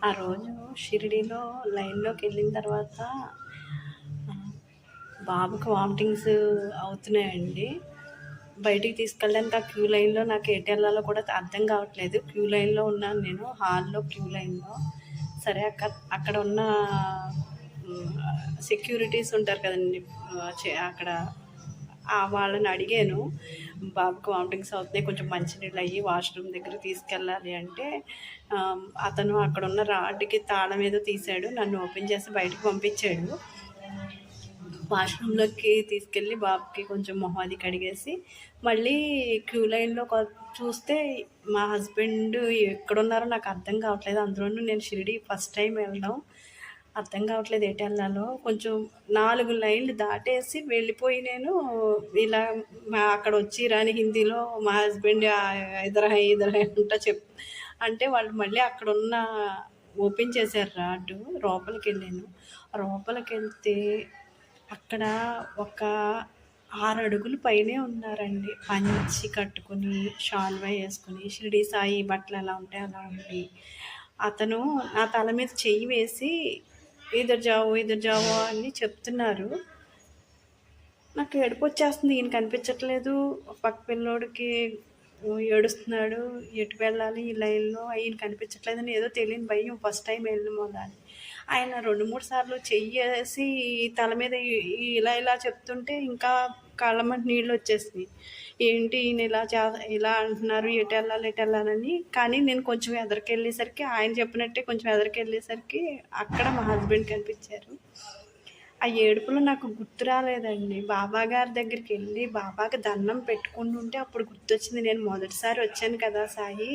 ఆ రోజు షిరిడీలో లైన్‌లోకి వెళ్ళిన తర్వాత బాబుకి వామిటింగ్స్ అవుతున్నాయండి. బయటికి తీసుకెళ్ళడానికి ఆ క్యూ లైన్‌లో నాకు ఎటు వెళ్ళాలో కూడా అర్థం కావట్లేదు. క్యూ లైన్‌లో ఉన్నాను నేను. హాల్‌లో క్యూ లైన్‌లో. సరే అక్కడ ఉన్న సెక్యూరిటీస్ ఉంటారు కదండీ! అక్కడ వాళ్ళని అడిగాను. బాబుకి వామిటింగ్స్ అవుతున్నాయి. కొంచెం మంచినీళ్ళు అయ్యి వాష్‌రూమ్ దగ్గరికి తీసుకెళ్ళాలి అంటే అతను అక్కడున్న రాడ్‌కి తాళం ఏదో తీశాడు. నన్ను ఓపెన్ చేసి బయటకు పంపించాడు. వాష్‌రూమ్‌లోకి తీసుకెళ్ళి బాబుకి కొంచెం మొహం అది కడిగేసి మళ్ళీ క్యూ లైన్‌లో చూస్తే మా హస్బెండ్ ఎక్కడున్నారో నాకు అర్థం కావట్లేదు. అందులోనూ నేను షిరిడీ ఫస్ట్ టైం వెళ్ళడం. అర్థం కావట్లేదు ఎటు వెళ్ళాలో. కొంచెం 4 లైన్‌లు దాటేసి వెళ్ళిపోయి నేను ఇలా అక్కడ వచ్చి రాని హిందీలో మా హస్బెండ్ ఇధర్ హై ఇధర్ హై అంటే వాళ్ళు మళ్ళీ అక్కడున్న ఓపెన్ చేశారు రాడ్డు. లోపలికెళ్ళాను. లోపలికెళ్తే అక్కడ ఒక 6 అడుగులు పైనే ఉన్నారండి. పంచి కట్టుకుని, షాల్వా వేసుకుని, షిరిడీ సాయి బట్టలు ఎలా ఉంటాయి అలా ఉండి, అతను నా తల మీద చెయ్యి వేసి ఇధర్ జావో అని చెప్తున్నారు. నాకు ఏడుపొచ్చేస్తుంది. ఈయన కనిపించట్లేదు. పక్క పిల్లోడికి ఏడుస్తున్నాడు. ఎటు వెళ్ళాలి ఈ లైన్‌లో ఈయన కనిపించట్లేదని ఏదో తెలియని భయం ఫస్ట్ టైం వెళ్ళడం వల్ల అని. ఆయన 2, 3 సార్లు చెయ్యేసి తల మీద ఇలా ఇలా చెప్తుంటే ఇంకా కళ్ళమ్మట నీళ్ళొచ్చేసినాయి. ఏంటి ఈయన ఇలా అంటున్నారు ఎటెళ్ళాలని. కానీ నేను కొంచెం ఎదరికెళ్ళేసరికి ఆయన చెప్పినట్టే కొంచెం ఎదరికెళ్ళేసరికి అక్కడ మా హస్బెండ్ కనిపించారు. ఆ ఏడుపులో నాకు గుర్తు రాలేదండి. బాబాగారి దగ్గరికి వెళ్ళి బాబాకి దండం పెట్టుకుంటుంటే అప్పుడు గుర్తొచ్చింది. నేను మొదటిసారి వచ్చాను కదా సాయి,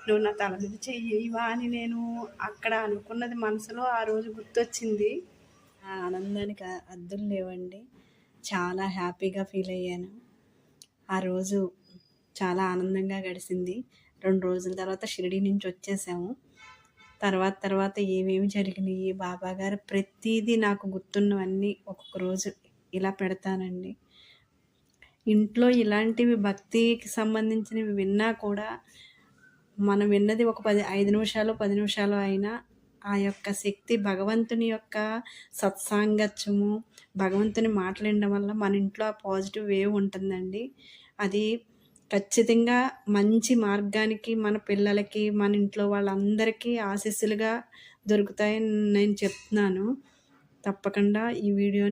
నువ్వు నా తల మీద చెయ్యవా అని నేను అక్కడ అనుకున్నది మనసులో ఆ రోజు గుర్తొచ్చింది. ఆ ఆనందానికి హద్దులు లేవండి. చాలా హ్యాపీగా ఫీల్ అయ్యాను. ఆ రోజు చాలా ఆనందంగా గడిచింది. 2 రోజుల తర్వాత షిరిడీ నుంచి వచ్చేసాము. తర్వాత ఏమేమి జరిగినాయి బాబాగారు ప్రతిదీ నాకు గుర్తున్నవన్నీ ఒక్కొక్క రోజు ఇలా పెడతానండి. ఇంట్లో ఇలాంటివి భక్తికి సంబంధించినవి విన్నా కూడా మనం విన్నది ఒక 5 నిమిషాలు 10 నిమిషాలు అయినా ఆ యొక్క శక్తి భగవంతుని యొక్క సత్సాంగత్యము, భగవంతుని మాటలు వినడం వల్ల మన ఇంట్లో ఆ పాజిటివ్ వేవ్ ఉంటుందండి. అది ఖచ్చితంగా మంచి మార్గానికి మన పిల్లలకి, మన ఇంట్లో వాళ్ళందరికీ ఆశీస్సులుగా దొరుకుతాయని నేను చెప్తున్నాను. తప్పకుండా ఈ వీడియో